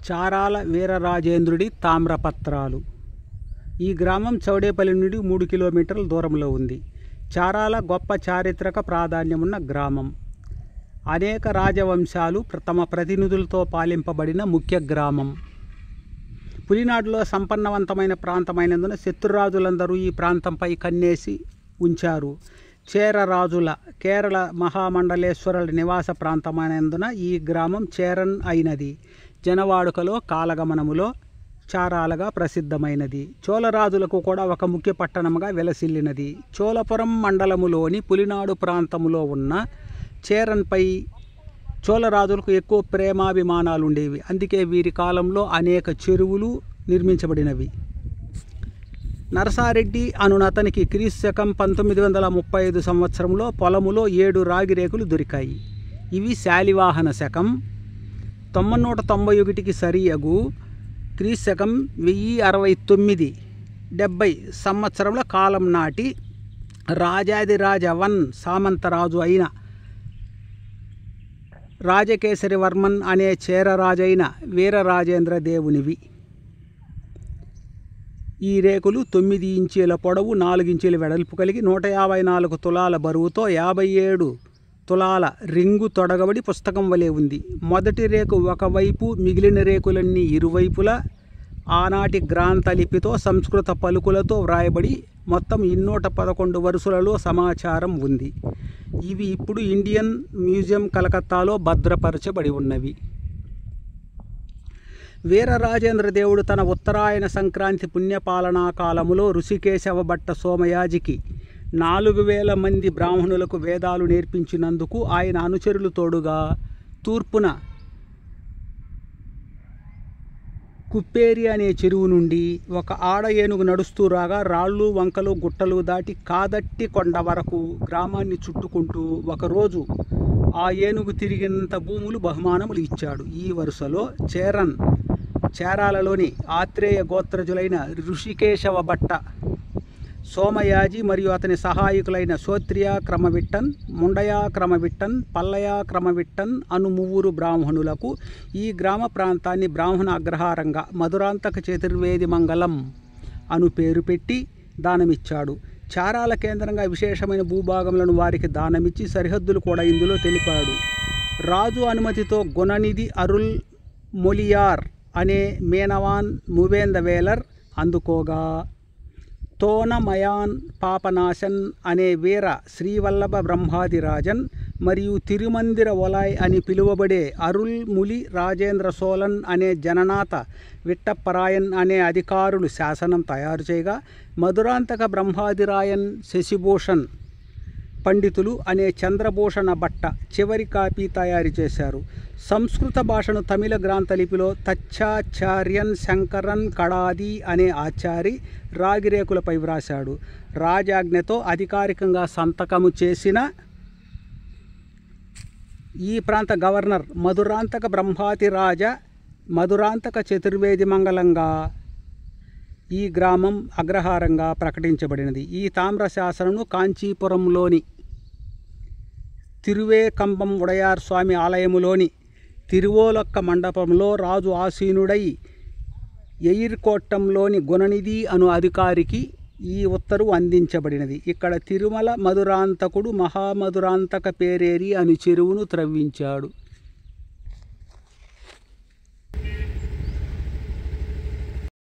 చారాల వీరరాజేంద్రుడి తామ్రపత్రాలు. ఈ గ్రామం చౌడేపల్లి నుండి 3 కిలోమీటర్ల దూరంలో ఉంది. చారాల గొప్ప చారిత్రక ప్రాధాన్యమున్న గ్రామం. అనేక రాజవంశాలు తమ ప్రతినిధులతో పాలింపబడిన ముఖ్య గ్రామం. పులినాడులో సంపన్నవంతమైన ప్రాంతమైనందున శత్రురాజులందరూ ఈ ప్రాంతంపై కన్నేసి ఉంచారు. చేర రాజుల కేరళ మహామండలేశ్వరుల నివాస ప్రాంతమైనందున ఈ గ్రామం చేరన్ అయినది. జనవాడుకలో కాలగమనములో చారాలగా ప్రసిద్ధమైనది. చోళరాజులకు కూడా ఒక ముఖ్య పట్టణముగా వెలసిల్లినది. చోళపురం మండలములోని పులినాడు ప్రాంతములో ఉన్న చేరన్పై చోళరాజులకు ఎక్కువ ప్రేమాభిమానాలు ఉండేవి. అందుకే వీరి కాలంలో అనేక చెరువులు నిర్మించబడినవి. నరసారెడ్డి అనునతనికి క్రీస్తకం 1935 సంవత్సరంలో పొలములో 7 రాగి రేకులు దొరికాయి. ఇవి శాలివాహన శకం 991కి సరియగు క్రీస్తకం 1069-70 సంవత్సరముల కాలం నాటి రాజాదిరాజ సామంతరాజు అయిన రాజకేసరివర్మన్ అనే చేరరాజైన వీరరాజేంద్ర దేవునివి. ఈ రేకులు 9 ఇంచీల పొడవు, 4 ఇంచీల వెడల్పు కలిగి 154 తులాల బరువుతో 57 తులాల రింగు తొడగబడి పుస్తకం వలె ఉంది. మొదటి రేకు ఒకవైపు, మిగిలిన రేకులన్నీ ఇరువైపులా ఆనాటి గ్రాంథ లిపితో సంస్కృత పలుకులతో వ్రాయబడి మొత్తం 211 వరుసలలో సమాచారం ఉంది. ఇవి ఇప్పుడు ఇండియన్ మ్యూజియం కలకత్తాలో భద్రపరచబడి ఉన్నవి. వీరరాజేంద్ర దేవుడు తన ఉత్తరాయణ సంక్రాంతి పుణ్యపాలనా కాలములో ఋషికేశవ భట్ట సోమయాజికి 4000 మంది బ్రాహ్మణులకు వేదాలు నేర్పించినందుకు ఆయన అనుచరులు తోడుగా తూర్పున కుప్పేరి అనే చెరువు నుండి ఒక ఆడ ఏనుగు నడుస్తూ రాగా రాళ్ళు, వంకలు, గుట్టలు దాటి కాదట్టి కొండ వరకు గ్రామాన్ని చుట్టుకుంటూ ఒకరోజు ఆ ఏనుగు తిరిగినంత భూములు బహుమానములు ఇచ్చాడు. ఈ వరుసలో చేరాలలోని ఆత్రేయ గోత్రజులైన ఋషికేశవ భట్ట సోమయాజి మరియు అతని సహాయకులైన శోత్రియ క్రమవిట్టన్, ముండయ క్రమవిట్టన్, పల్లయ క్రమవిట్టన్ అను 3 బ్రాహ్మణులకు ఈ గ్రామ ప్రాంతాన్ని బ్రాహ్మణ అగ్రహారంగా మధురాంతక చతుర్వేది మంగళం అను పేరు పెట్టి దానమిచ్చాడు. చారాల కేంద్రంగా విశేషమైన భూభాగములను వారికి దానమిచ్చి సరిహద్దులు కూడా ఇందులో తెలిపాడు. రాజు అనుమతితో గుణనిధి అరుల్ మొలియార్ అనే మేనవాన్ మువేందవేలర్ అందుకోగా తోనమయాన్ పాపనాశన్ అనే వీర శ్రీవల్లభ బ్రహ్మాదిరాజన్ మరియు తిరుమందిర ఒలాయ్ అని పిలువబడే అరుల్ ములి రాజేంద్ర సోలన్ అనే జననాథ విట్టప్పరాయన్ అనే అధికారులు శాసనం తయారు చేయగా మధురాంతక బ్రహ్మాదిరాయన్ శశిభూషణ్ పండితులు అనే చంద్రభూషణ భట్ట చివరి కాపీ తయారు చేశారు. సంస్కృత భాషను తమిళ గ్రాంథలిపిలో తచ్చాచార్యన్ శంకరన్ కడాది అనే ఆచారి రాగిరేకులపై వ్రాశాడు. రాజాజ్ఞతో అధికారికంగా సంతకము చేసిన ఈ ప్రాంత గవర్నర్ మధురాంతక బ్రహ్మాతిరాజ మధురాంతక చతుర్వేది మంగళంగా ఈ గ్రామం అగ్రహారంగా ప్రకటించబడినది. ఈ తామ్ర శాసనము కాంచీపురంలోని తిరువేకంబం ఉడయార్ స్వామి ఆలయములోని తిరువోలక్క మండపంలో రాజు ఆసీనుడై ఎయిర్కోట్టంలోని గుణనిధి అను అధికారికి ఈ ఉత్తర్వు అందించబడినది. ఇక్కడ తిరుమల మధురాంతకుడు మహామధురాంతక పేరేరి అను చెరువును త్రవ్వించాడు.